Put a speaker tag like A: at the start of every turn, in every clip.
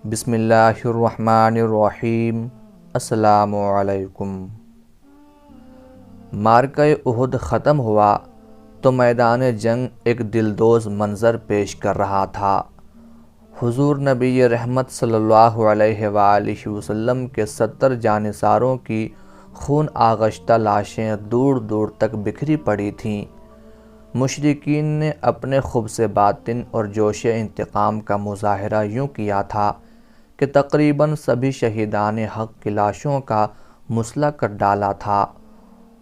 A: بسم اللہ الرحمن الرحیم۔ السلام علیکم۔ معرکہ احد ختم ہوا تو میدان جنگ ایک دلدوز منظر پیش کر رہا تھا۔ حضور نبی رحمت صلی اللہ علیہ وآلہ وسلم کے 70 جانثاروں کی خون آغشتہ لاشیں دور دور تک بکھری پڑی تھیں۔ مشرکین نے اپنے خبث باطن اور جوش انتقام کا مظاہرہ یوں کیا تھا کہ تقریباً سبھی شہیدان حق کی لاشوں کا مسلح کر ڈالا تھا،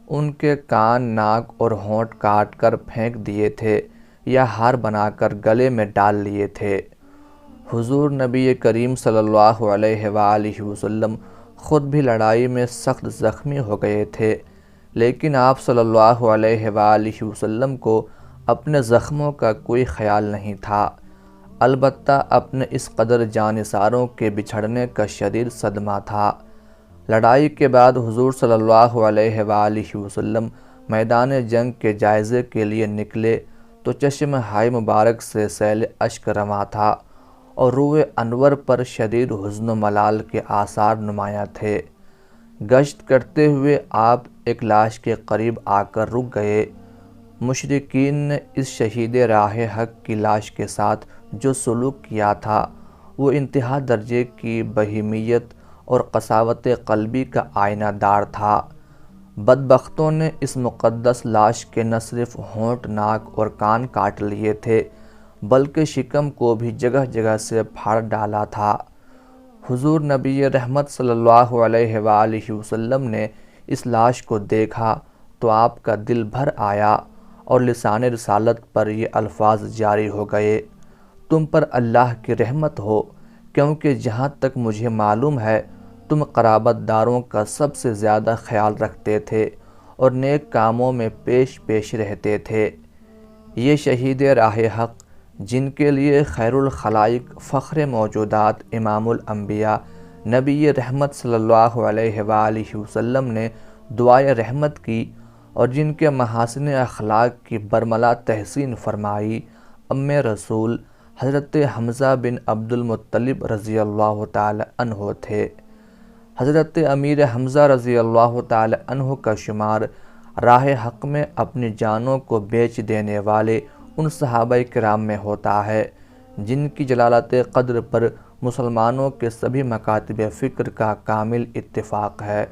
A: ان کے کان، ناک اور ہونٹ کاٹ کر پھینک دیے تھے یا ہار بنا کر گلے میں ڈال لیے تھے۔ حضور نبی کریم صلی اللہ علیہ وآلہ وسلم خود بھی لڑائی میں سخت زخمی ہو گئے تھے، لیکن آپ صلی اللہ علیہ وآلہ وسلم کو اپنے زخموں کا کوئی خیال نہیں تھا، البتہ اپنے اس قدر جانثاروں کے بچھڑنے کا شدید صدمہ تھا۔ لڑائی کے بعد حضور صلی اللہ علیہ وآلہ وسلم میدان جنگ کے جائزے کے لیے نکلے تو چشم ہائے مبارک سے سیل اشک رواں تھا اور روئے انور پر شدید حزن و ملال کے آثار نمایاں تھے۔ گشت کرتے ہوئے آپ ایک لاش کے قریب آ کر رک گئے۔ مشرکین نے اس شہید راہ حق کی لاش کے ساتھ جو سلوک کیا تھا وہ انتہا درجے کی بہیمیت اور قساوت قلبی کا آئینہ دار تھا۔ بدبختوں نے اس مقدس لاش کے نہ صرف ہونٹ، ناک اور کان کاٹ لیے تھے بلکہ شکم کو بھی جگہ جگہ سے پھاڑ ڈالا تھا۔ حضور نبی رحمت صلی اللہ علیہ وآلہ وسلم نے اس لاش کو دیکھا تو آپ کا دل بھر آیا اور لسان رسالت پر یہ الفاظ جاری ہو گئے: تم پر اللہ کی رحمت ہو، کیونکہ جہاں تک مجھے معلوم ہے تم قرابت داروں کا سب سے زیادہ خیال رکھتے تھے اور نیک کاموں میں پیش رہتے تھے۔ یہ شہید راہ حق جن کے لیے خیر الخلائق فخر موجودات امام الانبیاء نبی رحمت صلی اللہ علیہ وآلہ وسلم نے دعائے رحمت کی اور جن کے محاسن اخلاق کی برملا تحسین فرمائی، ام رسول حضرت حمزہ بن عبد المطلب رضی اللہ تعالی عنہ تھے۔ حضرت امیر حمزہ رضی اللہ تعالی عنہ کا شمار راہ حق میں اپنی جانوں کو بیچ دینے والے ان صحابہ کرام میں ہوتا ہے جن کی جلالت قدر پر مسلمانوں کے سبھی مکاتب فکر کا کامل اتفاق ہے۔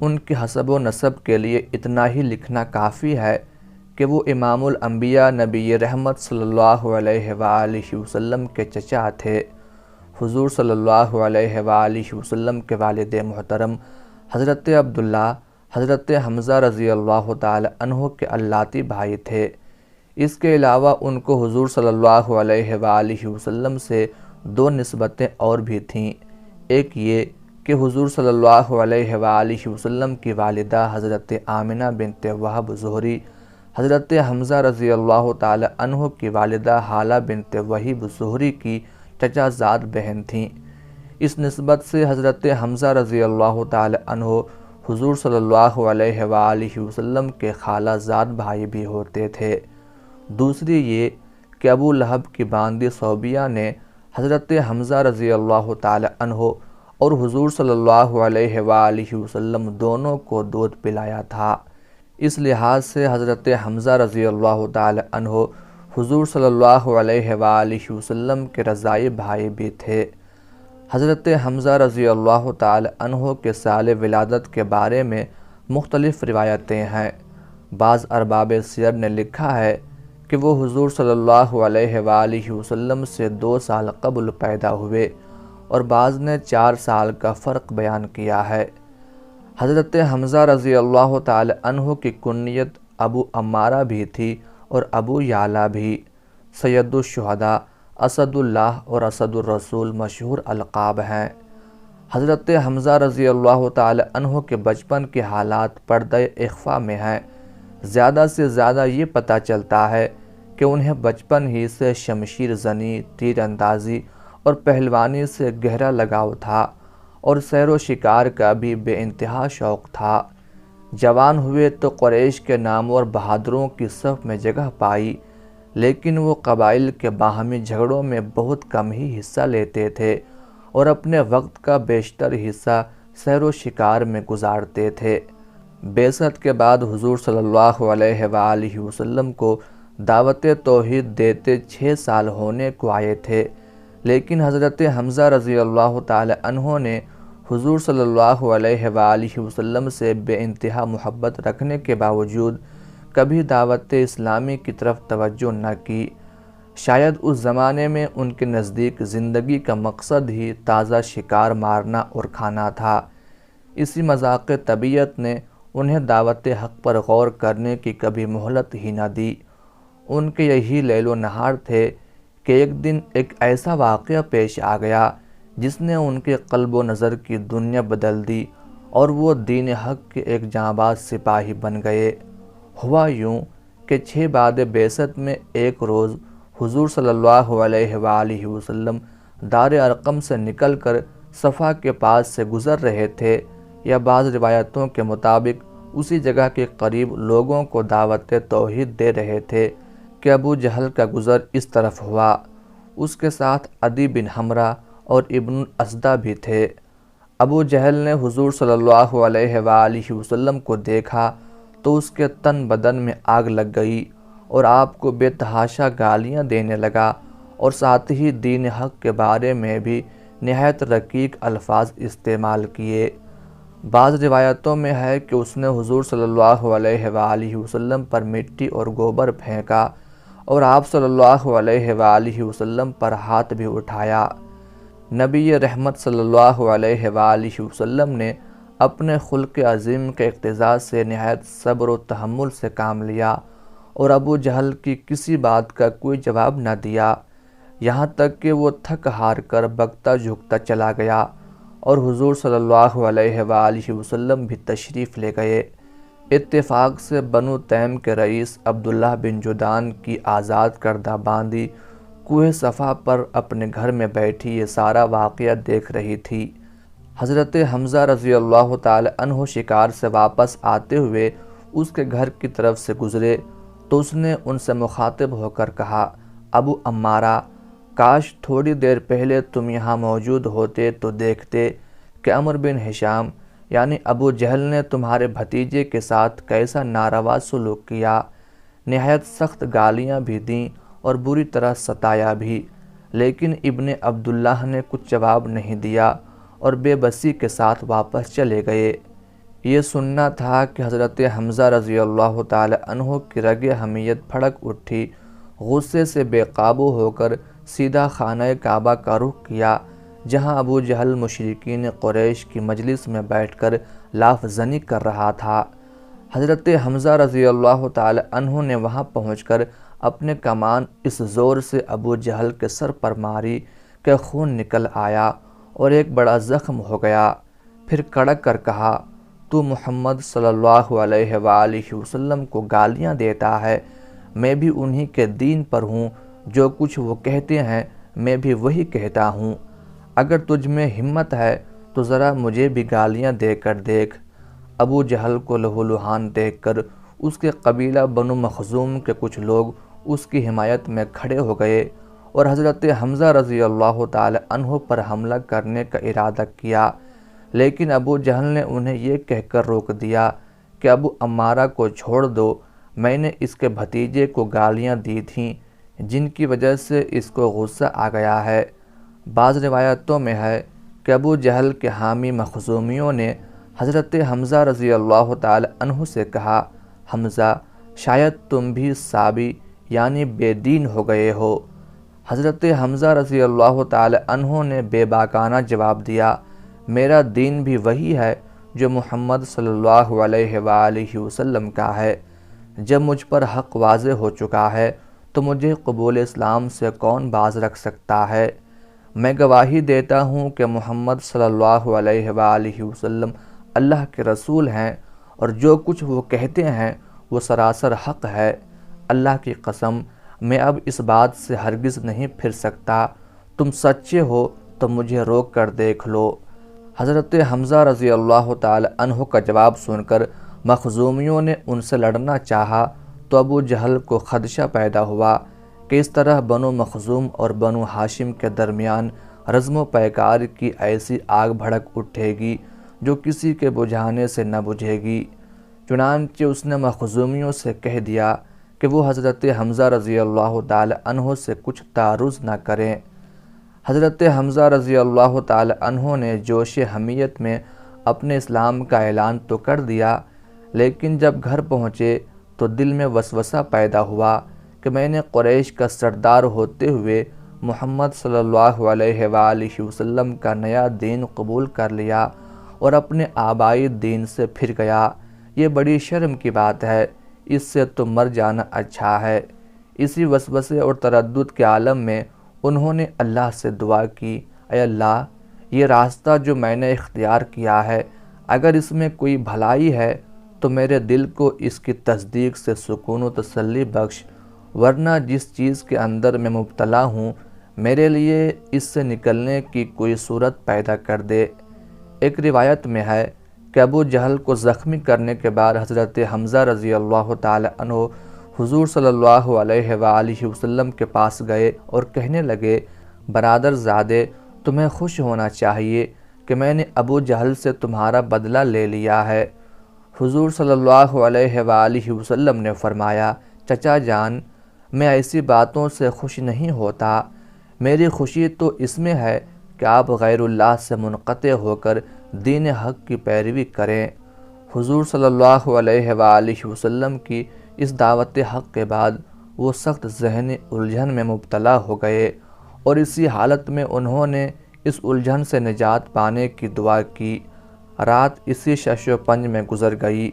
A: ان کی حسب و نسب کے لیے اتنا ہی لکھنا کافی ہے کہ وہ امام الانبیاء نبی رحمت صلی اللہ علیہ وآلہ وسلم کے چچا تھے۔ حضور صلی اللہ علیہ وآلہ وسلم کے والد محترم حضرت عبداللہ حضرت حمزہ رضی اللہ تعالی عنہ کے اللاتی بھائی تھے۔ اس کے علاوہ ان کو حضور صلی اللہ علیہ وآلہ وسلم سے 2 نسبتیں اور بھی تھیں۔ ایک یہ کہ حضور صلی اللہ علیہ وآلہ وسلم کی والدہ حضرت آمنہ بنت وہب زہری حضرت حمزہ رضی اللہ تعالی عنہ کی والدہ ہالہ بنت وہیب زہری کی چچا زاد بہن تھیں۔ اس نسبت سے حضرت حمزہ رضی اللہ تعالی عنہ حضور صلی اللہ علیہ وآلہ وسلم کے خالہ زاد بھائی بھی ہوتے تھے۔ دوسری یہ کہ ابو لہب کی باندی صوبیہ نے حضرت حمزہ رضی اللہ تعالی عنہ اور حضور صلی اللہ علیہ وآلہ وسلم دونوں کو دودھ پلایا تھا۔ اس لحاظ سے حضرت حمزہ رضی اللہ تعالی عنہ حضور صلی اللہ علیہ وآلہ وسلم کے رضاعی بھائی بھی تھے۔ حضرت حمزہ رضی اللہ تعالی عنہ کے سال ولادت کے بارے میں مختلف روایتیں ہیں۔ بعض ارباب سیر نے لکھا ہے کہ وہ حضور صلی اللہ علیہ وآلہ وسلم سے 2 سال قبل پیدا ہوئے اور بعض نے 4 سال کا فرق بیان کیا ہے۔ حضرت حمزہ رضی اللہ تعالی عنہ کی کنیت ابو عمارہ بھی تھی اور ابو یعلا بھی۔ سید الشہداء، اسد اللہ اور اسد الرسول مشہور القاب ہیں۔ حضرت حمزہ رضی اللہ تعالی عنہ کے بچپن کے حالات پردہ اخفا میں ہیں۔ زیادہ سے زیادہ یہ پتہ چلتا ہے کہ انہیں بچپن ہی سے شمشیر زنی، تیر اندازی اور پہلوانی سے گہرا لگاؤ تھا اور سیر و شکار کا بھی بے انتہا شوق تھا۔ جوان ہوئے تو قریش کے نامور بہادروں کی صف میں جگہ پائی، لیکن وہ قبائل کے باہمی جھگڑوں میں بہت کم ہی حصہ لیتے تھے اور اپنے وقت کا بیشتر حصہ سیر و شکار میں گزارتے تھے۔ بعثت کے بعد حضور صلی اللہ علیہ وآلہ وسلم کو دعوت توحید دیتے 6 سال ہونے کو آئے تھے، لیکن حضرت حمزہ رضی اللہ تعالی عنہ نے حضور صلی اللہ علیہ وآلہ وسلم سے بے انتہا محبت رکھنے کے باوجود کبھی دعوت اسلامی کی طرف توجہ نہ کی۔ شاید اس زمانے میں ان کے نزدیک زندگی کا مقصد ہی تازہ شکار مارنا اور کھانا تھا۔ اسی مذاق طبیعت نے انہیں دعوت حق پر غور کرنے کی کبھی مہلت ہی نہ دی۔ ان کے یہی لیل و نہار تھے کہ ایک دن ایک ایسا واقعہ پیش آ گیا جس نے ان کے قلب و نظر کی دنیا بدل دی اور وہ دین حق کے ایک جانباز سپاہی بن گئے۔ ہوا یوں کہ 6 بعد بعثت میں ایک روز حضور صلی اللہ علیہ وآلہ وسلم دار ارقم سے نکل کر صفا کے پاس سے گزر رہے تھے، یا بعض روایتوں کے مطابق اسی جگہ کے قریب لوگوں کو دعوت توحید دے رہے تھے کہ ابو جہل کا گزر اس طرف ہوا۔ اس کے ساتھ عدی بن حمرہ اور ابن الاسدہ بھی تھے۔ ابو جہل نے حضور صلی اللہ علیہ وآلہ وسلم کو دیکھا تو اس کے تن بدن میں آگ لگ گئی اور آپ کو بے تحاشا گالیاں دینے لگا، اور ساتھ ہی دین حق کے بارے میں بھی نہایت رقیق الفاظ استعمال کیے۔ بعض روایتوں میں ہے کہ اس نے حضور صلی اللہ علیہ وآلہ وسلم پر مٹی اور گوبر پھینکا اور آپ صلی اللہ علیہ وآلہ وسلم پر ہاتھ بھی اٹھایا۔ نبی رحمت صلی اللہ علیہ وآلہ وسلم نے اپنے خلق عظیم کے اقتضاء سے نہایت صبر و تحمل سے کام لیا اور ابو جہل کی کسی بات کا کوئی جواب نہ دیا، یہاں تک کہ وہ تھک ہار کر بکتا جھکتا چلا گیا اور حضور صلی اللہ علیہ وآلہ وسلم بھی تشریف لے گئے۔ اتفاق سے بنو تیم کے رئیس عبداللہ بن جدعان کی آزاد کردہ باندی کوہ صفا پر اپنے گھر میں بیٹھی یہ سارا واقعہ دیکھ رہی تھی۔ حضرت حمزہ رضی اللہ تعالی عنہ شکار سے واپس آتے ہوئے اس کے گھر کی طرف سے گزرے تو اس نے ان سے مخاطب ہو کر کہا، ابو عمارہ، کاش تھوڑی دیر پہلے تم یہاں موجود ہوتے تو دیکھتے کہ عمرو بن ہشام یعنی ابو جہل نے تمہارے بھتیجے کے ساتھ کیسا ناروا سلوک کیا، نہایت سخت گالیاں بھی دیں اور بری طرح ستایا بھی، لیکن ابن عبداللہ نے کچھ جواب نہیں دیا اور بے بسی کے ساتھ واپس چلے گئے۔ یہ سننا تھا کہ حضرت حمزہ رضی اللہ تعالی عنہ کی رگ حمیت بھڑک اٹھی، غصے سے بے قابو ہو کر سیدھا خانہ کعبہ کا رخ کیا، جہاں ابو جہل مشرکین قریش کی مجلس میں بیٹھ کر لاف زنی کر رہا تھا۔ حضرت حمزہ رضی اللہ تعالی عنہ نے وہاں پہنچ کر اپنے کمان اس زور سے ابو جہل کے سر پر ماری کہ خون نکل آیا اور ایک بڑا زخم ہو گیا۔ پھر کڑک کر کہا، تو محمد صلی اللہ علیہ وآلہ وسلم کو گالیاں دیتا ہے، میں بھی انہی کے دین پر ہوں، جو کچھ وہ کہتے ہیں میں بھی وہی کہتا ہوں، اگر تجھ میں ہمت ہے تو ذرا مجھے بھی گالیاں دے کر دیکھ۔ ابو جہل کو لہو لہان دیکھ کر اس کے قبیلہ بنو مخزوم کے کچھ لوگ اس کی حمایت میں کھڑے ہو گئے اور حضرت حمزہ رضی اللہ تعالی عنہ پر حملہ کرنے کا ارادہ کیا، لیکن ابو جہل نے انہیں یہ کہہ کر روک دیا کہ ابو عمارہ کو چھوڑ دو، میں نے اس کے بھتیجے کو گالیاں دی تھیں جن کی وجہ سے اس کو غصہ آ گیا ہے۔ بعض روایتوں میں ہے کہ ابو جہل کے حامی مخزومیوں نے حضرت حمزہ رضی اللہ تعالی عنہ سے کہا، حمزہ شاید تم بھی صابی یعنی بے دین ہو گئے ہو۔ حضرت حمزہ رضی اللہ تعالی عنہ نے بے باکانہ جواب دیا، میرا دین بھی وہی ہے جو محمد صلی اللہ علیہ وآلہ وسلم کا ہے۔ جب مجھ پر حق واضح ہو چکا ہے تو مجھے قبول اسلام سے کون باز رکھ سکتا ہے؟ میں گواہی دیتا ہوں کہ محمد صلی اللہ علیہ وآلہ وسلم اللہ کے رسول ہیں اور جو کچھ وہ کہتے ہیں وہ سراسر حق ہے۔ اللہ کی قسم میں اب اس بات سے ہرگز نہیں پھر سکتا، تم سچے ہو تو مجھے روک کر دیکھ لو۔ حضرت حمزہ رضی اللہ تعالی عنہ کا جواب سن کر مخزومیوں نے ان سے لڑنا چاہا تو ابو جہل کو خدشہ پیدا ہوا کہ اس طرح بنو مخزوم اور بنو ہاشم کے درمیان رزم و پیکار کی ایسی آگ بھڑک اٹھے گی جو کسی کے بجھانے سے نہ بجھے گی۔ چنانچہ اس نے مخزومیوں سے کہہ دیا کہ وہ حضرت حمزہ رضی اللہ تعالی عنہ سے کچھ تعرض نہ کریں۔ حضرت حمزہ رضی اللہ تعالی عنہ نے جوش حمیت میں اپنے اسلام کا اعلان تو کر دیا، لیکن جب گھر پہنچے تو دل میں وسوسہ پیدا ہوا کہ میں نے قریش کا سردار ہوتے ہوئے محمد صلی اللہ علیہ وآلہ وسلم کا نیا دین قبول کر لیا اور اپنے آبائی دین سے پھر گیا۔ یہ بڑی شرم کی بات ہے، اس سے تو مر جانا اچھا ہے۔ اسی وسوسے اور تردد کے عالم میں انہوں نے اللہ سے دعا کی، اے اللہ، یہ راستہ جو میں نے اختیار کیا ہے، اگر اس میں کوئی بھلائی ہے تو میرے دل کو اس کی تصدیق سے سکون و تسلی بخش، ورنہ جس چیز کے اندر میں مبتلا ہوں میرے لیے اس سے نکلنے کی کوئی صورت پیدا کر دے۔ ایک روایت میں ہے کہ ابو جہل کو زخمی کرنے کے بعد حضرت حمزہ رضی اللہ تعالی عنہ حضور صلی اللہ علیہ وآلہ وسلم کے پاس گئے اور کہنے لگے، برادر زادے، تمہیں خوش ہونا چاہیے کہ میں نے ابو جہل سے تمہارا بدلہ لے لیا ہے۔ حضور صلی اللہ علیہ وآلہ وسلم نے فرمایا، چچا جان، میں ایسی باتوں سے خوش نہیں ہوتا، میری خوشی تو اس میں ہے کہ آپ غیر اللہ سے منقطع ہو کر دین حق کی پیروی کریں۔ حضور صلی اللہ علیہ وآلہ وسلم کی اس دعوت حق کے بعد وہ سخت ذہنی الجھن میں مبتلا ہو گئے اور اسی حالت میں انہوں نے اس الجھن سے نجات پانے کی دعا کی۔ رات اسی شش و پنج میں گزر گئی۔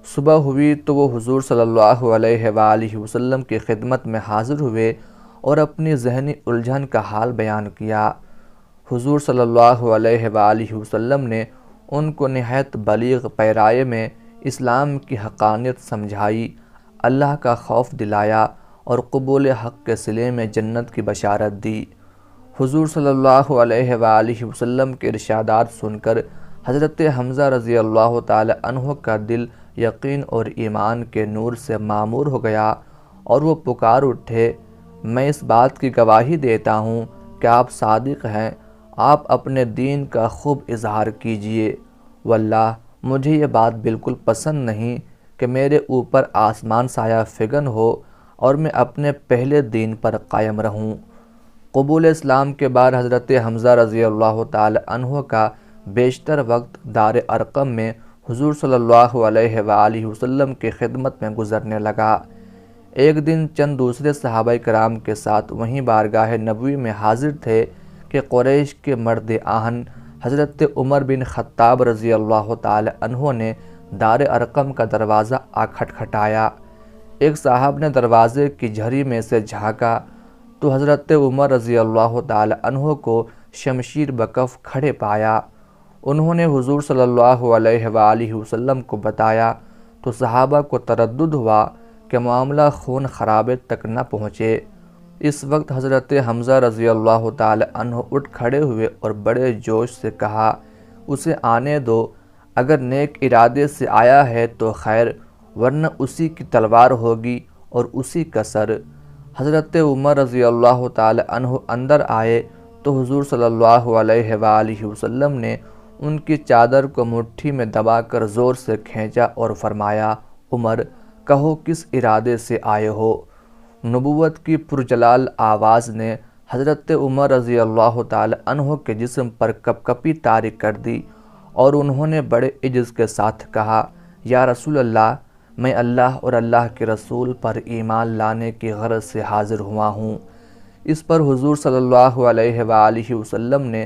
A: صبح ہوئی تو وہ حضور صلی اللہ علیہ وآلہ وسلم کی خدمت میں حاضر ہوئے اور اپنی ذہنی الجھن کا حال بیان کیا۔ حضور صلی اللہ علیہ وآلہ وسلم نے ان کو نہایت بلیغ پیرائے میں اسلام کی حقانیت سمجھائی، اللہ کا خوف دلایا اور قبول حق کے صلے میں جنت کی بشارت دی۔ حضور صلی اللہ علیہ وآلہ وسلم کے ارشادات سن کر حضرت حمزہ رضی اللہ تعالی عنہ کا دل یقین اور ایمان کے نور سے معمور ہو گیا اور وہ پکار اٹھے، میں اس بات کی گواہی دیتا ہوں کہ آپ صادق ہیں، آپ اپنے دین کا خوب اظہار کیجئے۔ واللہ مجھے یہ بات بالکل پسند نہیں کہ میرے اوپر آسمان سایہ فگن ہو اور میں اپنے پہلے دین پر قائم رہوں۔ قبول اسلام کے بعد حضرت حمزہ رضی اللہ تعالی عنہ کا بیشتر وقت دار ارقم میں حضور صلی اللہ علیہ وآلہ وسلم کی خدمت میں گزرنے لگا۔ ایک دن چند دوسرے صحابہ کرام کے ساتھ وہیں بارگاہ نبوی میں حاضر تھے کہ قریش کے مرد آہن حضرت عمر بن خطاب رضی اللہ تعالی عنہ نے دار ارقم کا دروازہ آ کھٹکھٹایا۔ ایک صاحب نے دروازے کی جھری میں سے جھانکا تو حضرت عمر رضی اللہ تعالی عنہ کو شمشیر بکف کھڑے پایا۔ انہوں نے حضور صلی اللہ علیہ وآلہ وسلم کو بتایا تو صحابہ کو تردد ہوا کہ معاملہ خون خرابے تک نہ پہنچے۔ اس وقت حضرت حمزہ رضی اللہ تعالی عنہ اٹھ کھڑے ہوئے اور بڑے جوش سے کہا، اسے آنے دو، اگر نیک ارادے سے آیا ہے تو خیر، ورنہ اسی کی تلوار ہوگی اور اسی کا سر۔ حضرت عمر رضی اللہ تعالی عنہ اندر آئے تو حضور صلی اللہ علیہ وآلہ وسلم نے ان کی چادر کو مٹھی میں دبا کر زور سے کھینچا اور فرمایا، عمر، کہو کس ارادے سے آئے ہو؟ نبوت کی پرجلال آواز نے حضرت عمر رضی اللہ تعالی عنہ کے جسم پر کپ کپی طاری کر دی اور انہوں نے بڑے عجز کے ساتھ کہا، یا رسول اللہ، میں اللہ اور اللہ کے رسول پر ایمان لانے کی غرض سے حاضر ہوا ہوں۔ اس پر حضور صلی اللہ علیہ وآلہ وسلم نے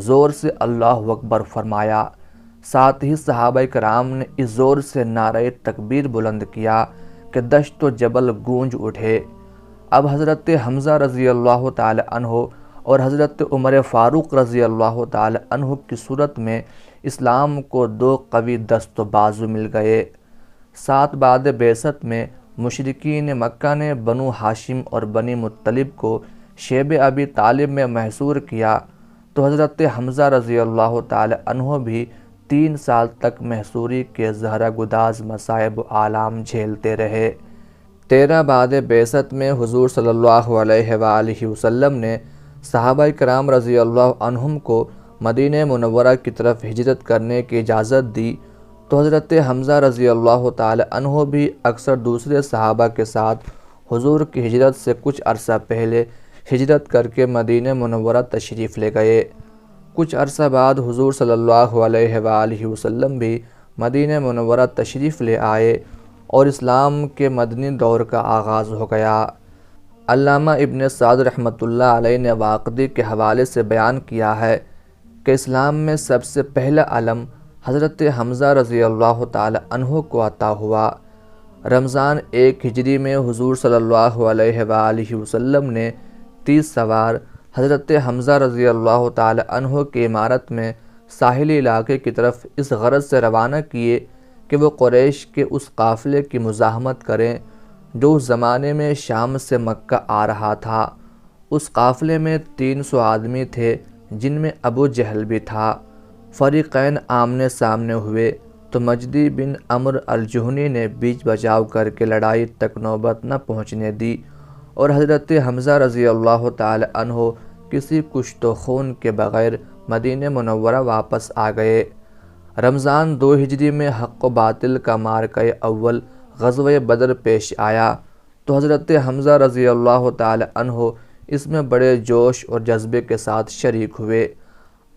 A: زور سے اللہ اکبر فرمایا۔ ساتھ ہی صحابہ کرام نے اس زور سے نعرہ تکبیر بلند کیا کہ دشت و جبل گونج اٹھے۔ اب حضرت حمزہ رضی اللہ تعالی عنہ اور حضرت عمر فاروق رضی اللہ تعالی عنہ کی صورت میں اسلام کو دو قوی دست و بازو مل گئے۔ ساتھ بعد بعثت میں مشرکین مکہ نے بنو ہاشم اور بنی مطلب کو شیب ابی طالب میں محصور کیا تو حضرت حمزہ رضی اللہ تعالی عنہ بھی 3 سال تک محصوری کے زہرہ گداز مصائب و آلام جھیلتے رہے۔ 13 بعد بعثت میں حضور صلی اللہ علیہ وآلہ وسلم نے صحابہ کرام رضی اللہ عنہم کو مدینہ منورہ کی طرف ہجرت کرنے کی اجازت دی تو حضرت حمزہ رضی اللہ تعالی عنہ بھی اکثر دوسرے صحابہ کے ساتھ حضور کی ہجرت سے کچھ عرصہ پہلے ہجرت کر کے مدینہ منورہ تشریف لے گئے۔ کچھ عرصہ بعد حضور صلی اللہ علیہ وآلہ وسلم بھی مدینہ منورہ تشریف لے آئے اور اسلام کے مدنی دور کا آغاز ہو گیا۔ علامہ ابن سعد رحمۃ اللہ علیہ نے واقدی کے حوالے سے بیان کیا ہے کہ اسلام میں سب سے پہلا علم حضرت حمزہ رضی اللہ تعالی عنہ کو عطا ہوا۔ رمضان 1 ہجری میں حضور صلی اللہ علیہ وآلہ وسلم نے 30 سوار حضرت حمزہ رضی اللہ تعالی عنہ کی عمارت میں ساحلی علاقے کی طرف اس غرض سے روانہ کیے کہ وہ قریش کے اس قافلے کی مزاحمت کریں جو اس زمانے میں شام سے مکہ آ رہا تھا۔ اس قافلے میں 300 آدمی تھے جن میں ابو جہل بھی تھا۔ فریقین آمنے سامنے ہوئے تو مجدی بن عمرو الجہنی نے بیچ بچاؤ کر کے لڑائی تک نوبت نہ پہنچنے دی اور حضرت حمزہ رضی اللہ تعالی عنہ کسی کشت و خون کے بغیر مدینہ منورہ واپس آ گئے۔ رمضان 2 ہجری میں حق و باطل کا معرکہ اول غزوہ بدر پیش آیا تو حضرت حمزہ رضی اللہ تعالی عنہ اس میں بڑے جوش اور جذبے کے ساتھ شریک ہوئے۔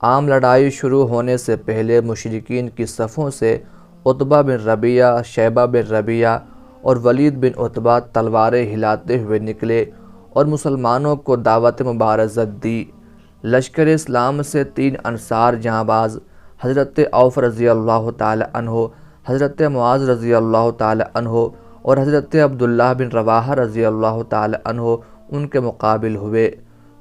A: عام لڑائی شروع ہونے سے پہلے مشرکین کی صفوں سے عتبہ بن ربیعہ، شیبہ بن ربیعہ اور ولید بن عتبہ تلواریں ہلاتے ہوئے نکلے اور مسلمانوں کو دعوت مبارزت دی۔ لشکر اسلام سے 3 انصار جانباز حضرت عوف رضی اللہ تعالی عنہ، حضرت معاذ رضی اللہ تعالی عنہ اور حضرت عبداللہ بن رواحہ رضی اللہ تعالی عنہ ان کے مقابل ہوئے۔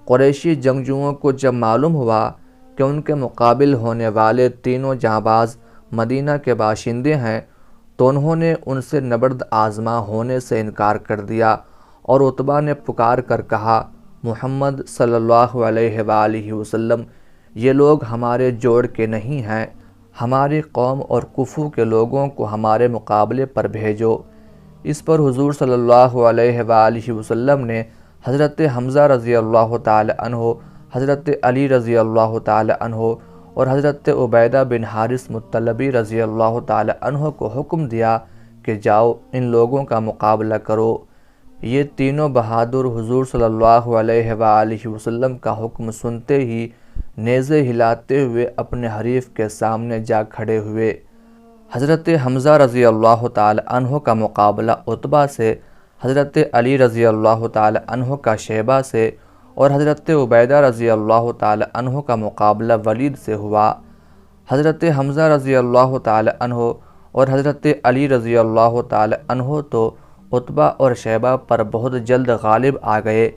A: قریشی جنگجوؤں کو جب معلوم ہوا کہ ان کے مقابل ہونے والے تینوں جانباز مدینہ کے باشندے ہیں تو انہوں نے ان سے نبرد آزما ہونے سے انکار کر دیا اور عتبہ نے پکار کر کہا، محمد صلی اللہ علیہ وآلہ وسلم یہ لوگ ہمارے جوڑ کے نہیں ہیں، ہماری قوم اور کفو کے لوگوں کو ہمارے مقابلے پر بھیجو۔ اس پر حضور صلی اللہ علیہ وآلہ وسلم نے حضرت حمزہ رضی اللہ تعالی عنہ، حضرت علی رضی اللہ تعالی عنہ اور حضرت عبیدہ بن حارث مطلبی رضی اللہ تعالی عنہ کو حکم دیا کہ جاؤ ان لوگوں کا مقابلہ کرو۔ یہ تینوں بہادر حضور صلی اللہ علیہ وآلہ وسلم کا حکم سنتے ہی نیزے ہلاتے ہوئے اپنے حریف کے سامنے جا کھڑے ہوئے۔ حضرت حمزہ رضی اللہ تعالی عنہ کا مقابلہ عتبہ سے، حضرت علی رضی اللہ تعالی عنہ کا شیبہ سے اور حضرت عبیدہ رضی اللہ تعالی عنہ کا مقابلہ ولید سے ہوا۔ حضرت حمزہ رضی اللہ تعالی عنہ اور حضرت علی رضی اللہ تعالی عنہ تو عتبہ اور شیبہ پر بہت جلد غالب آ گئے،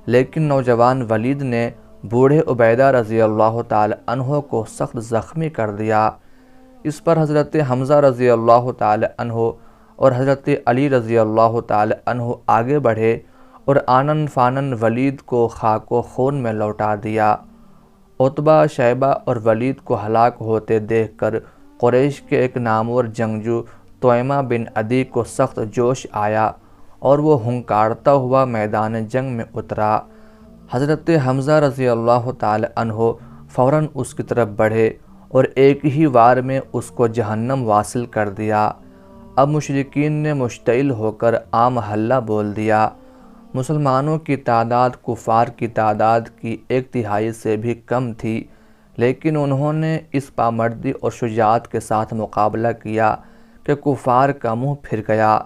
A: لیکن نوجوان ولید نے بوڑھے عبیدہ رضی اللہ تعالی عنہ کو سخت زخمی کر دیا۔ اس پر حضرت حمزہ رضی اللہ تعالی عنہ اور حضرت علی رضی اللہ تعالی عنہ آگے بڑھے اور آنن فانن ولید کو خاک و خون میں لوٹا دیا۔ عتبہ، شیبہ اور ولید کو ہلاک ہوتے دیکھ کر قریش کے ایک نامور جنگجو طعیمہ بن عدی کو سخت جوش آیا اور وہ ہنکارتا ہوا میدان جنگ میں اترا۔ حضرت حمزہ رضی اللہ تعالی عنہ فوراً اس کی طرف بڑھے اور ایک ہی وار میں اس کو جہنم واصل کر دیا۔ اب مشرکین نے مشتعل ہو کر عام حلہ بول دیا۔ مسلمانوں کی تعداد کفار کی تعداد کی 1/3 سے بھی کم تھی، لیکن انہوں نے اس پامردی اور شجاعت کے ساتھ مقابلہ کیا کہ کفار کا منہ پھر گیا۔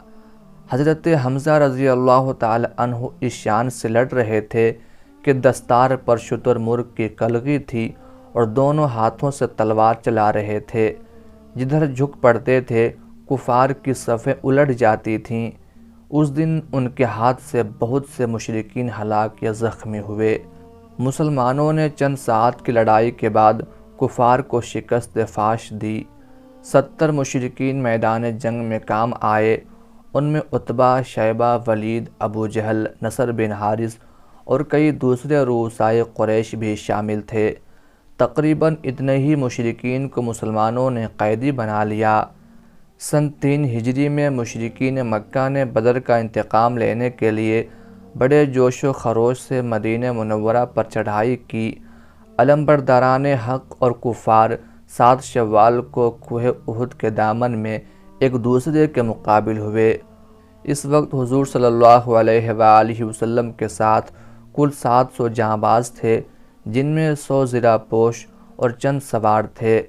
A: حضرت حمزہ رضی اللہ تعالی عنہ اس شان سے لڑ رہے تھے کہ دستار پر شتر مرغ کی کلگی تھی اور دونوں ہاتھوں سے تلوار چلا رہے تھے۔ جدھر جھک پڑتے تھے کفار کی صفیں الٹ جاتی تھیں۔ اس دن ان کے ہاتھ سے بہت سے مشرکین ہلاک یا زخمی ہوئے۔ مسلمانوں نے چند ساعت کی لڑائی کے بعد کفار کو شکست فاش دی۔ 70 مشرکین میدان جنگ میں کام آئے۔ ان میں عتبہ، شیبہ، ولید، ابو جہل، نصر بن حارث اور کئی دوسرے رؤسائے قریش بھی شامل تھے۔ تقریباً اتنے ہی مشرکین کو مسلمانوں نے قیدی بنا لیا۔ سن 3 ہجری میں مشرکین مکہ نے بدر کا انتقام لینے کے لیے بڑے جوش و خروش سے مدینہ منورہ پر چڑھائی کی۔ علمبرداران حق اور کفار 7 شوال کو کوہ احد کے دامن میں ایک دوسرے کے مقابل ہوئے۔ اس وقت حضور صلی اللہ علیہ وآلہ وسلم کے ساتھ کل 700 جانباز تھے، جن میں 100 زرہ پوش اور چند سوار تھے۔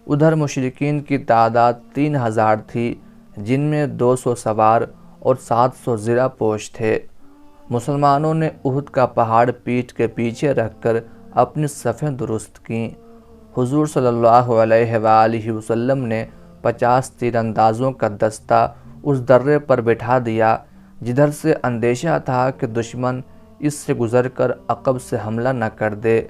A: ادھر مشرکین کی تعداد 3000 تھی، جن میں 200 سوار اور 700 زرہ پوش تھے۔ مسلمانوں نے احد کا پہاڑ پیٹھ کے پیچھے رکھ کر اپنی صفیں درست کیں۔ حضور صلی اللہ علیہ وآلہ وسلم نے 50 تیر اندازوں کا دستہ اس درے پر بٹھا دیا، جدھر سے اندیشہ تھا کہ دشمن اس سے گزر کر عقب سے حملہ نہ کر دے۔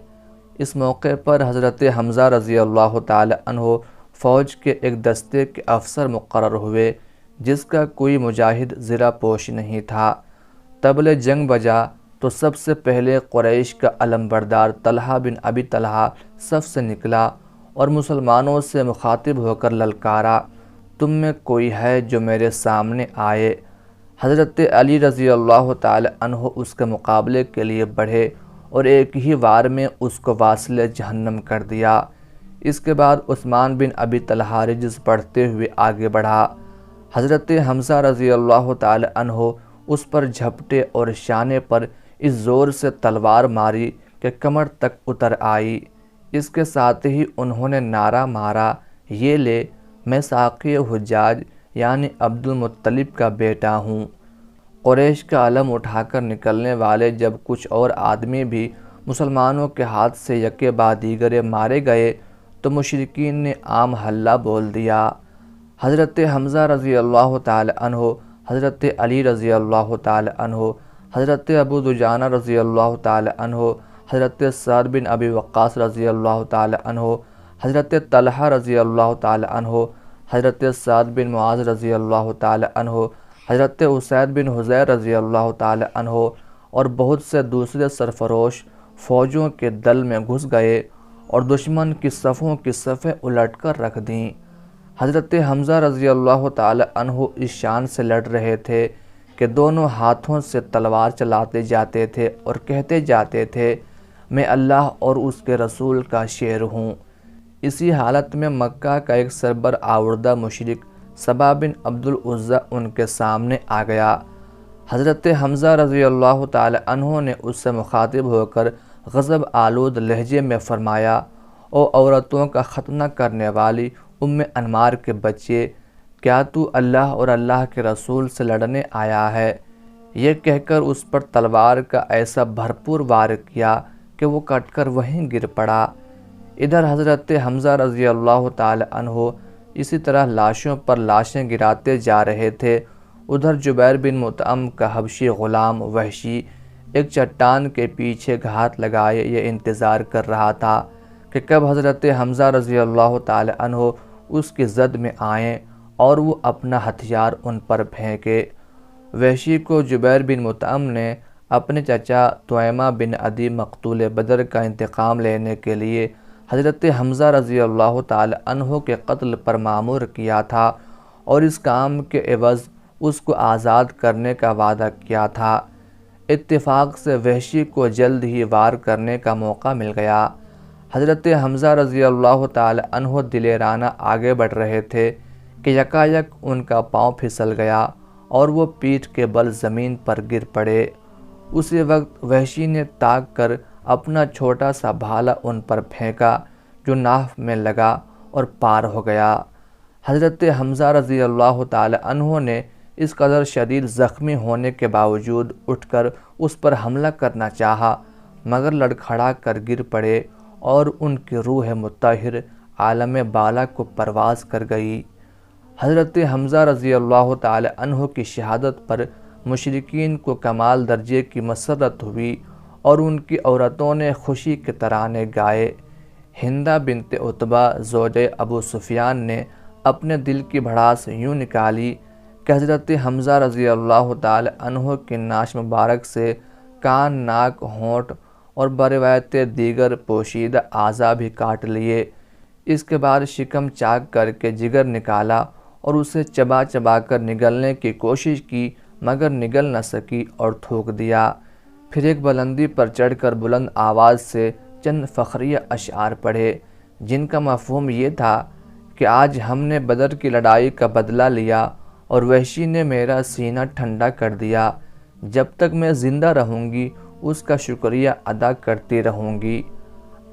A: اس موقع پر حضرت حمزہ رضی اللہ تعالی عنہ فوج کے ایک دستے کے افسر مقرر ہوئے، جس کا کوئی مجاہد زرہ پوش نہیں تھا۔ طبل جنگ بجا تو سب سے پہلے قریش کا علمبردار طلحہ بن ابی طلحہ صف سے نکلا اور مسلمانوں سے مخاطب ہو کر للکارا، تم میں کوئی ہے جو میرے سامنے آئے؟ حضرت علی رضی اللہ تعالی عنہ اس کے مقابلے کے لیے بڑھے اور ایک ہی وار میں اس کو واصل جہنم کر دیا۔ اس کے بعد عثمان بن ابی طلحہ رجز پڑھتے ہوئے آگے بڑھا۔ حضرت حمزہ رضی اللہ تعالی عنہ اس پر جھپٹے اور شانے پر اس زور سے تلوار ماری کہ کمر تک اتر آئی۔ اس کے ساتھ ہی انہوں نے نعرہ مارا، یہ لے، میں ساقی حجاج یعنی عبد المطلب کا بیٹا ہوں۔ قریش کا علم اٹھا کر نکلنے والے جب کچھ اور آدمی بھی مسلمانوں کے ہاتھ سے یکے بعد دیگرے مارے گئے تو مشرکین نے عام حلہ بول دیا۔ حضرت حمزہ رضی اللہ تعالی عنہ، حضرت علی رضی اللہ تعالی عنہ، حضرت ابو دجانہ رضی اللہ تعالی عنہ، حضرت سعد بن ابی وقاص رضی اللہ تعالی عنہ، حضرت طلحہ رضی اللہ تعالی عنہ، حضرت سعد بن معاذ رضی اللہ تعالی عنہ، حضرت اسید بن حضیر رضی اللہ تعالی عنہ اور بہت سے دوسرے سرفروش فوجوں کے دل میں گھس گئے اور دشمن کی صفوں کی صفیں الٹ کر رکھ دیں۔ حضرت حمزہ رضی اللہ تعالی عنہ اس شان سے لڑ رہے تھے کہ دونوں ہاتھوں سے تلوار چلاتے جاتے تھے اور کہتے جاتے تھے، میں اللہ اور اس کے رسول کا شیر ہوں۔ اسی حالت میں مکہ کا ایک سربر آوردہ مشرک سبا بن عبد العزیٰ ان کے سامنے آ گیا۔ حضرت حمزہ رضی اللہ تعالی عنہ نے اس سے مخاطب ہو کر غضب آلود لہجے میں فرمایا، او عورتوں کا ختنہ کرنے والی ام انمار کے بچے، کیا تو اللہ اور اللہ کے رسول سے لڑنے آیا ہے؟ یہ کہہ کر اس پر تلوار کا ایسا بھرپور وار کیا کہ وہ کٹ کر وہیں گر پڑا۔ ادھر حضرت حمزہ رضی اللہ تعالی عنہ اسی طرح لاشوں پر لاشیں گراتے جا رہے تھے۔ ادھر جبیر بن مطعم کا حبشی غلام وحشی ایک چٹان کے پیچھے گھات لگائے یہ انتظار کر رہا تھا کہ کب حضرت حمزہ رضی اللہ تعالی عنہ اس کی زد میں آئیں اور وہ اپنا ہتھیار ان پر پھینکے۔ وحشی کو جبیر بن مطعم نے اپنے چچا طعیمہ بن عدی مقتول بدر کا انتقام لینے کے لیے حضرت حمزہ رضی اللہ تعالی عنہ کے قتل پر مامور کیا تھا اور اس کام کے عوض اس کو آزاد کرنے کا وعدہ کیا تھا۔ اتفاق سے وحشی کو جلد ہی وار کرنے کا موقع مل گیا۔ حضرت حمزہ رضی اللہ تعالی عنہ دلیرانہ آگے بڑھ رہے تھے کہ یکایک ان کا پاؤں پھسل گیا اور وہ پیٹھ کے بل زمین پر گر پڑے۔ اسی وقت وحشی نے تاک کر اپنا چھوٹا سا بھالا ان پر پھینکا جو ناف میں لگا اور پار ہو گیا۔ حضرت حمزہ رضی اللہ تعالی عنہ نے اس قدر شدید زخمی ہونے کے باوجود اٹھ کر اس پر حملہ کرنا چاہا، مگر لڑکھڑا کر گر پڑے اور ان کی روح مطہر عالم بالا کو پرواز کر گئی۔ حضرت حمزہ رضی اللہ تعالی عنہ کی شہادت پر مشرکین کو کمال درجے کی مسرت ہوئی اور ان کی عورتوں نے خوشی کے ترانے گائے۔ ہندہ بنت عتبہ زوجہ ابو سفیان نے اپنے دل کی بھڑاس یوں نکالی کہ حضرت حمزہ رضی اللہ تعالی عنہ کی ناش مبارک سے کان، ناک، ہونٹ اور بروایت دیگر پوشیدہ اعضاء بھی کاٹ لیے۔ اس کے بعد شکم چاک کر کے جگر نکالا اور اسے چبا چبا کر نگلنے کی کوشش کی، مگر نگل نہ سکی اور تھوک دیا۔ پھر ایک بلندی پر چڑھ کر بلند آواز سے چند فخریہ اشعار پڑھے، جن کا مفہوم یہ تھا کہ آج ہم نے بدر کی لڑائی کا بدلہ لیا اور وحشی نے میرا سینہ ٹھنڈا کر دیا۔ جب تک میں زندہ رہوں گی اس کا شکریہ ادا کرتی رہوں گی۔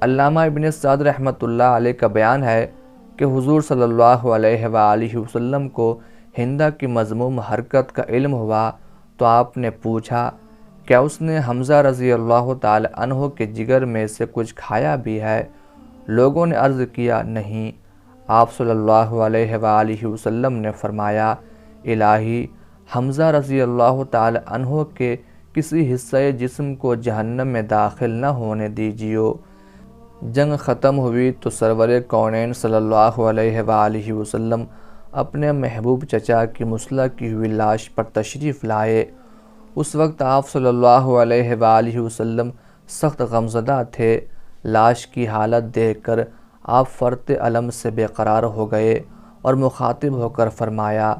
A: علامہ ابن سعد رحمۃ اللہ علیہ کا بیان ہے کہ حضور صلی اللہ علیہ وآلہ وسلم کو ہندہ کی مذموم حرکت کا علم ہوا تو آپ نے پوچھا، کیا اس نے حمزہ رضی اللہ تعالی عنہ کے جگر میں سے کچھ کھایا بھی ہے؟ لوگوں نے عرض کیا، نہیں۔ آپ صلی اللہ علیہ وآلہ وسلم نے فرمایا، الہی حمزہ رضی اللہ تعالی عنہ کے کسی حصہ جسم کو جہنم میں داخل نہ ہونے دیجیو۔ جنگ ختم ہوئی تو سرور کونین صلی اللہ علیہ وآلہ وسلم اپنے محبوب چچا کی مسلح کی ہوئی لاش پر تشریف لائے۔ اس وقت آپ صلی اللہ علیہ وآلہ وسلم سخت غمزدہ تھے۔ لاش کی حالت دیکھ کر آپ فرط علم سے بے قرار ہو گئے اور مخاطب ہو کر فرمایا،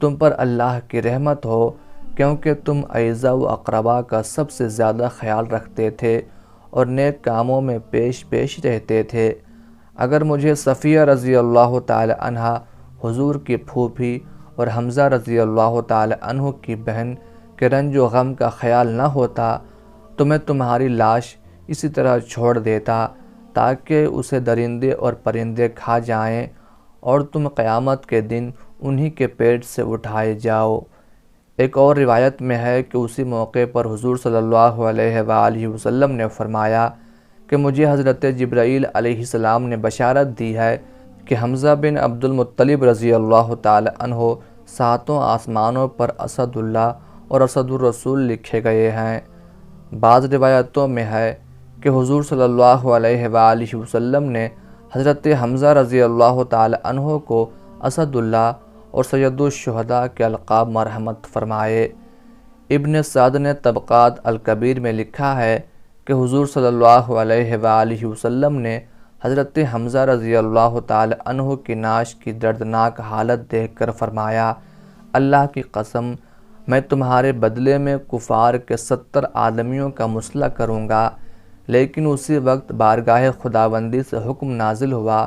A: تم پر اللہ کی رحمت ہو، کیونکہ تم اعزاء و اقربا کا سب سے زیادہ خیال رکھتے تھے اور نیک کاموں میں پیش رہتے تھے۔ اگر مجھے صفیہ رضی اللہ تعالی عنہ حضور کی پھوپھی اور حمزہ رضی اللہ تعالی عنہ کی بہن کے رنج و غم کا خیال نہ ہوتا تو میں تمہاری لاش اسی طرح چھوڑ دیتا تاکہ اسے درندے اور پرندے کھا جائیں اور تم قیامت کے دن انہی کے پیٹ سے اٹھائے جاؤ۔ ایک اور روایت میں ہے کہ اسی موقع پر حضور صلی اللہ علیہ وآلہ وسلم نے فرمایا کہ مجھے حضرت جبرائیل علیہ السلام نے بشارت دی ہے کہ حمزہ بن عبد المطلب رضی اللہ تعالی عنہ ساتوں آسمانوں پر اسد اللہ اور اسد الرسول لکھے گئے ہیں۔ بعض روایتوں میں ہے کہ حضور صلی اللہ علیہ وآلہ وسلم نے حضرت حمزہ رضی اللہ تعالی عنہ کو اسد اللہ اور سید الشہداء کے القاب مرحمت فرمائے۔ ابن سعد نے طبقات الکبیر میں لکھا ہے کہ حضور صلی اللہ علیہ وآلہ وسلم نے حضرت حمزہ رضی اللہ تعالی عنہ کی نعش کی دردناک حالت دیکھ کر فرمایا، اللہ کی قسم میں تمہارے بدلے میں کفار کے 70 آدمیوں کا مسلح کروں گا۔ لیکن اسی وقت بارگاہ خداوندی سے حکم نازل ہوا،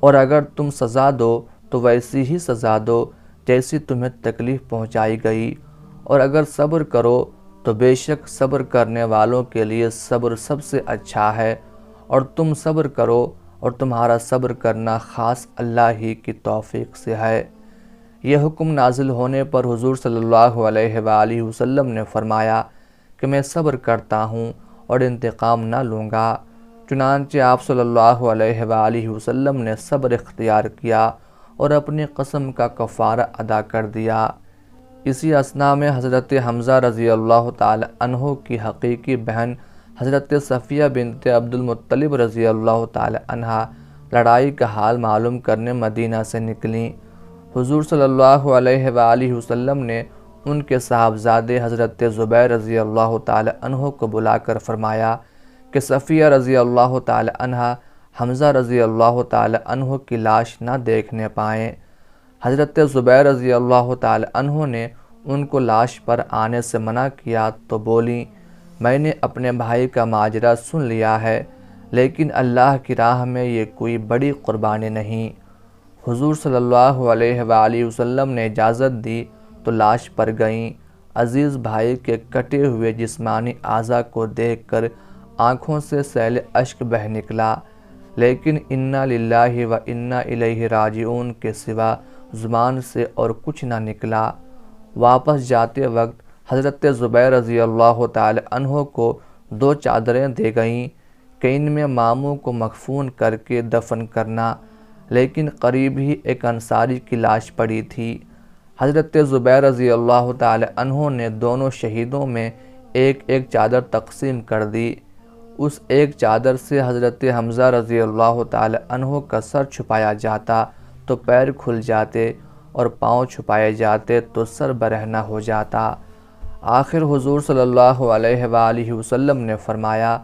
A: اور اگر تم سزا دو تو ویسی ہی سزا دو جیسی تمہیں تکلیف پہنچائی گئی، اور اگر صبر کرو تو بے شک صبر کرنے والوں کے لیے صبر سب سے اچھا ہے، اور تم صبر کرو اور تمہارا صبر کرنا خاص اللہ ہی کی توفیق سے ہے۔ یہ حکم نازل ہونے پر حضور صلی اللہ علیہ وآلہ وسلم نے فرمایا کہ میں صبر کرتا ہوں اور انتقام نہ لوں گا۔ چنانچہ آپ صلی اللہ علیہ وآلہ وسلم نے صبر اختیار کیا اور اپنی قسم کا کفارہ ادا کر دیا۔ اسی اثناء میں حضرت حمزہ رضی اللہ تعالی عنہ کی حقیقی بہن حضرت صفیہ بنت عبد المطلب رضی اللہ تعالی عنہ لڑائی کا حال معلوم کرنے مدینہ سے نکلیں۔ حضور صلی اللہ علیہ وآلہ وسلم نے ان کے صاحبزادے حضرت زبیر رضی اللہ تعالی عنہ کو بلا کر فرمایا کہ صفیہ رضی اللہ تعالی عنہ حمزہ رضی اللہ تعالی عنہ کی لاش نہ دیکھنے پائیں۔ حضرت زبیر رضی اللہ تعالی عنہ نے ان کو لاش پر آنے سے منع کیا تو بولیں، میں نے اپنے بھائی کا ماجرا سن لیا ہے، لیکن اللہ کی راہ میں یہ کوئی بڑی قربانی نہیں۔ حضور صلی اللہ علیہ وآلہ وسلم نے اجازت دی تو لاش پر گئیں۔ عزیز بھائی کے کٹے ہوئے جسمانی اعضاء کو دیکھ کر آنکھوں سے سیل اشک بہہ نکلا، لیکن انا للہ و انا الیہ راجعون کے سوا زبان سے اور کچھ نہ نکلا۔ واپس جاتے وقت حضرت زبیر رضی اللہ تعالی عنہ کو 2 چادریں دے گئیں کہ ان میں ماموں کو مکفون کر کے دفن کرنا، لیکن قریب ہی ایک انصاری کی لاش پڑی تھی۔ حضرت زبیر رضی اللہ تعالی عنہ نے دونوں شہیدوں میں ایک ایک چادر تقسیم کر دی۔ اس ایک چادر سے حضرت حمزہ رضی اللہ تعالی عنہ کا سر چھپایا جاتا تو پیر کھل جاتے، اور پاؤں چھپائے جاتے تو سر برہنہ ہو جاتا۔ آخر حضور صلی اللہ علیہ وآلہ وسلم نے فرمایا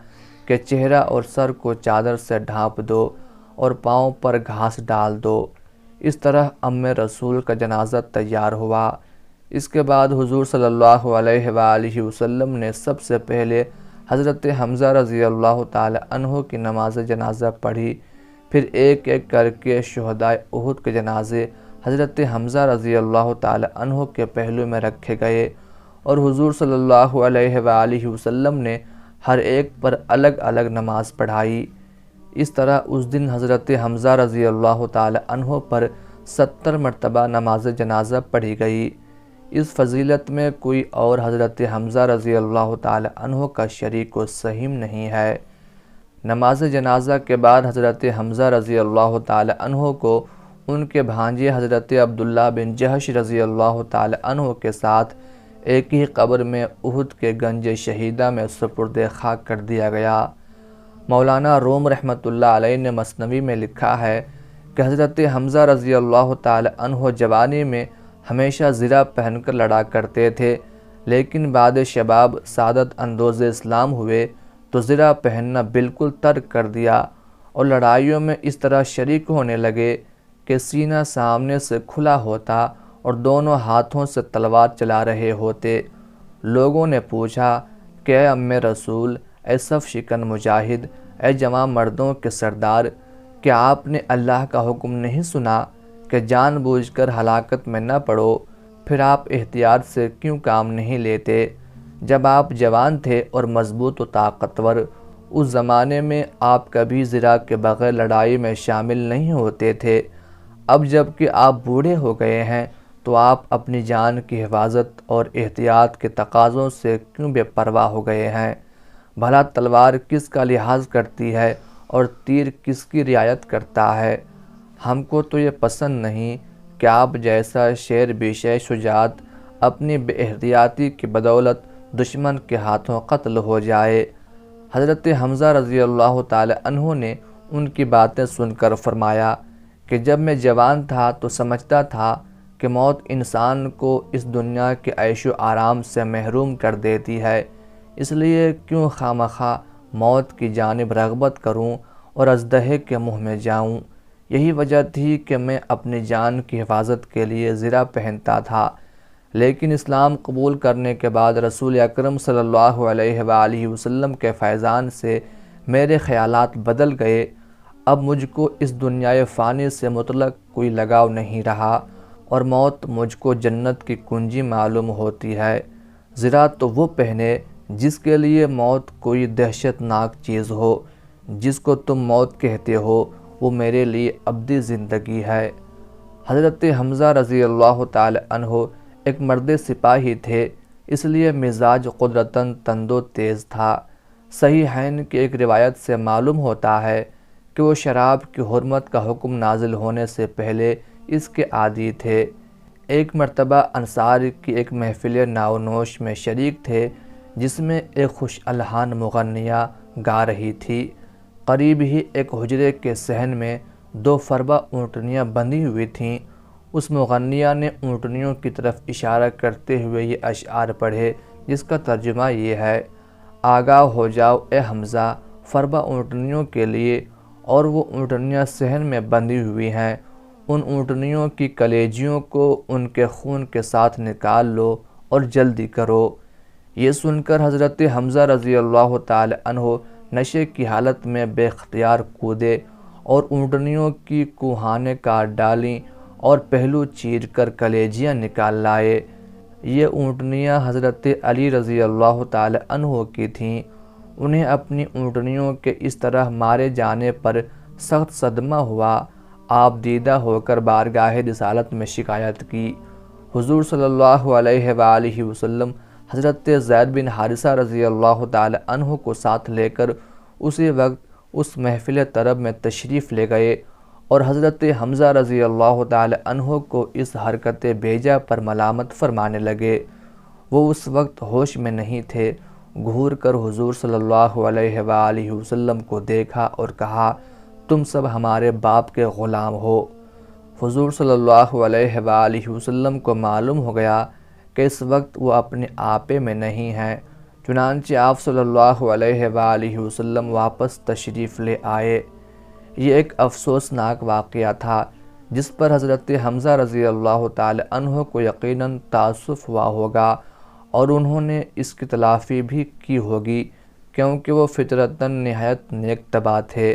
A: کہ چہرہ اور سر کو چادر سے ڈھانپ دو اور پاؤں پر گھاس ڈال دو۔ اس طرح رسول کا جنازہ تیار ہوا۔ اس کے بعد حضور صلی اللہ علیہ وآلہ وسلم نے سب سے پہلے حضرت حمزہ رضی اللہ تعالی عنہ کی نماز جنازہ پڑھی، پھر ایک ایک کر کے شہدائے احد کے جنازے حضرت حمزہ رضی اللہ تعالی عنہ کے پہلو میں رکھے گئے اور حضور صلی اللہ علیہ وآلہ وسلم نے ہر ایک پر الگ الگ نماز پڑھائی۔ اس طرح اس دن حضرت حمزہ رضی اللہ تعالی عنہ پر 70 مرتبہ نماز جنازہ پڑھی گئی۔ اس فضیلت میں کوئی اور حضرت حمزہ رضی اللہ تعالی عنہ کا شریک و سہیم نہیں ہے۔ نماز جنازہ کے بعد حضرت حمزہ رضی اللہ تعالی عنہ کو ان کے بھانجے حضرت عبداللہ بن جہش رضی اللہ تعالی عنہ کے ساتھ ایک ہی قبر میں احد کے گنج شہیدہ میں سپرد خاک کر دیا گیا۔ مولانا روم رحمۃ اللہ علیہ نے مثنوی میں لکھا ہے کہ حضرت حمزہ رضی اللہ تعالی عنہ جوانی میں ہمیشہ زرہ پہن کر لڑا کرتے تھے، لیکن بعد شباب سعادت اندوز اسلام ہوئے تو زرہ پہننا بالکل ترک کر دیا اور لڑائیوں میں اس طرح شریک ہونے لگے کہ سینہ سامنے سے کھلا ہوتا اور دونوں ہاتھوں سے تلوار چلا رہے ہوتے۔ لوگوں نے پوچھا کہ اے ام رسول، اے صف شکن مجاہد، اے جوان مردوں کے سردار، کیا آپ نے اللہ کا حکم نہیں سنا کہ جان بوجھ کر ہلاکت میں نہ پڑو؟ پھر آپ احتیاط سے کیوں کام نہیں لیتے؟ جب آپ جوان تھے اور مضبوط و طاقتور، اس زمانے میں آپ کبھی زرہ کے بغیر لڑائی میں شامل نہیں ہوتے تھے۔ اب جب کہ آپ بوڑھے ہو گئے ہیں تو آپ اپنی جان کی حفاظت اور احتیاط کے تقاضوں سے کیوں بے پرواہ ہو گئے ہیں؟ بھلا تلوار کس کا لحاظ کرتی ہے اور تیر کس کی رعایت کرتا ہے؟ ہم کو تو یہ پسند نہیں کہ آپ جیسا شیر بیشے شجاعت اپنی بے احتیاطی کی بدولت دشمن کے ہاتھوں قتل ہو جائے۔ حضرت حمزہ رضی اللہ تعالی عنہ نے ان کی باتیں سن کر فرمایا کہ جب میں جوان تھا تو سمجھتا تھا کہ موت انسان کو اس دنیا کے عیش و آرام سے محروم کر دیتی ہے، اس لیے کیوں خواہ موت کی جانب رغبت کروں اور اژدہے کے منہ میں جاؤں۔ یہی وجہ تھی کہ میں اپنی جان کی حفاظت کے لیے زرہ پہنتا تھا، لیکن اسلام قبول کرنے کے بعد رسول اکرم صلی اللہ علیہ وآلہ وسلم کے فیضان سے میرے خیالات بدل گئے۔ اب مجھ کو اس دنیائے فانی سے مطلق کوئی لگاؤ نہیں رہا اور موت مجھ کو جنت کی کنجی معلوم ہوتی ہے۔ زرہ تو وہ پہنے جس کے لیے موت کوئی دہشت ناک چیز ہو، جس کو تم موت کہتے ہو وہ میرے لیے ابدی زندگی ہے۔ حضرت حمزہ رضی اللہ تعالی عنہ ایک مرد سپاہی تھے، اس لیے مزاج قدرتاً تند و تیز تھا۔ صحیحین کی ایک روایت سے معلوم ہوتا ہے کہ وہ شراب کی حرمت کا حکم نازل ہونے سے پہلے اس کے عادی تھے۔ ایک مرتبہ انصار کی ایک محفل ناو نوش میں شریک تھے جس میں ایک خوش الحان مغنیہ گا رہی تھی۔ قریب ہی ایک حجرے کے صحن میں 2 فربہ اونٹنیاں بندھی ہوئی تھیں۔ اس مغنیہ نے اونٹنیوں کی طرف اشارہ کرتے ہوئے یہ اشعار پڑھے جس کا ترجمہ یہ ہے: آگاہ ہو جاؤ اے حمزہ فربہ اونٹنیوں کے لیے، اور وہ اونٹنیاں صحن میں بندھی ہوئی ہیں، ان اونٹنیوں کی کلیجیوں کو ان کے خون کے ساتھ نکال لو اور جلدی کرو۔ یہ سن کر حضرت حمزہ رضی اللہ تعالی عنہ نشے کی حالت میں بے اختیار کودے اور اونٹنیوں کی کوہانیں کاٹ ڈالیں اور پہلو چیر کر کلیجیاں نکال لائے۔ یہ اونٹنیاں حضرت علی رضی اللہ تعالی عنہ کی تھیں۔ انہیں اپنی اونٹنیوں کے اس طرح مارے جانے پر سخت صدمہ ہوا۔ آپ دیدہ ہو کر بارگاہ رسالت میں شکایت کی۔ حضور صلی اللہ علیہ وآلہ وسلم حضرت زید بن حارثہ رضی اللہ تعالی عنہ کو ساتھ لے کر اسی وقت اس محفل طرب میں تشریف لے گئے اور حضرت حمزہ رضی اللہ تعالی عنہ کو اس حرکت بیجا پر ملامت فرمانے لگے۔ وہ اس وقت ہوش میں نہیں تھے۔ گھور کر حضور صلی اللہ علیہ وآلہ وسلم کو دیکھا اور کہا، تم سب ہمارے باپ کے غلام ہو۔ حضور صلی اللہ علیہ وآلہ وسلم کو معلوم ہو گیا کہ اس وقت وہ اپنے آپے میں نہیں ہیں، چنانچہ آپ صلی اللہ علیہ وآلہ وسلم واپس تشریف لے آئے۔ یہ ایک افسوسناک واقعہ تھا جس پر حضرت حمزہ رضی اللہ تعالی عنہ کو یقیناً تأسف ہوا ہوگا اور انہوں نے اس کی تلافی بھی کی ہوگی، کیونکہ وہ فطرتاً نہایت نیک طبع تھے۔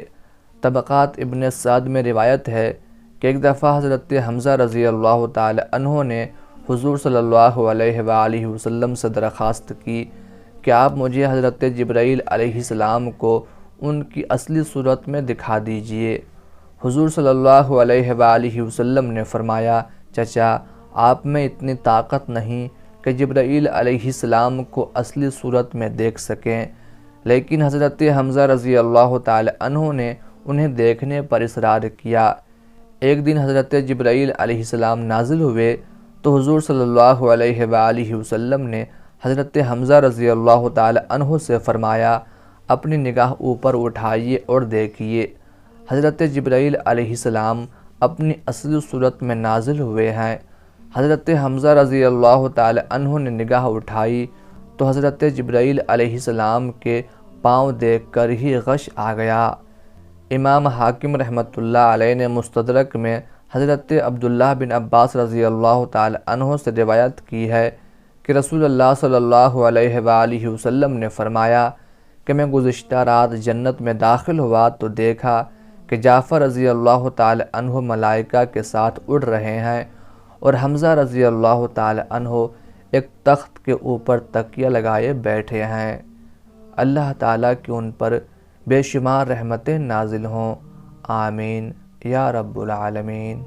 A: طبقات ابن سعد میں روایت ہے کہ ایک دفعہ حضرت حمزہ رضی اللہ تعالی عنہ نے حضور صلی اللہ علیہ وآلہ وسلم سے درخواست کی کہ آپ مجھے حضرت جبرائیل علیہ السلام کو ان کی اصلی صورت میں دکھا دیجئے۔ حضور صلی اللہ علیہ وآلہ وسلم نے فرمایا، چچا، آپ میں اتنی طاقت نہیں کہ جبرائیل علیہ السلام کو اصلی صورت میں دیکھ سکیں، لیکن حضرت حمزہ رضی اللہ تعالی عنہ نے انہیں دیکھنے پر اصرار کیا۔ ایک دن حضرت جبرائیل علیہ السلام نازل ہوئے تو حضور صلی اللہ علیہ وآلہ وسلم نے حضرت حمزہ رضی اللہ تعالی عنہ سے فرمایا، اپنی نگاہ اوپر اٹھائیے اور دیکھیے، حضرت جبرائیل علیہ السلام اپنی اصلی صورت میں نازل ہوئے ہیں۔ حضرت حمزہ رضی اللہ تعالی عنہ نے نگاہ اٹھائی تو حضرت جبرائیل علیہ السلام کے پاؤں دیکھ کر ہی غش آ گیا۔ امام حاکم رحمۃ اللہ علیہ نے مستدرک میں حضرت عبداللہ بن عباس رضی اللہ تعالی عنہ سے روایت کی ہے کہ رسول اللہ صلی اللہ علیہ وآلہ وسلم نے فرمایا کہ میں گزشتہ رات جنت میں داخل ہوا تو دیکھا کہ جعفر رضی اللہ تعالی عنہ ملائکہ کے ساتھ اڑ رہے ہیں اور حمزہ رضی اللہ تعالی عنہ ایک تخت کے اوپر تکیہ لگائے بیٹھے ہیں۔ اللہ تعالیٰ کی ان پر بے شمار رحمتیں نازل ہوں، آمین یا رب العالمین۔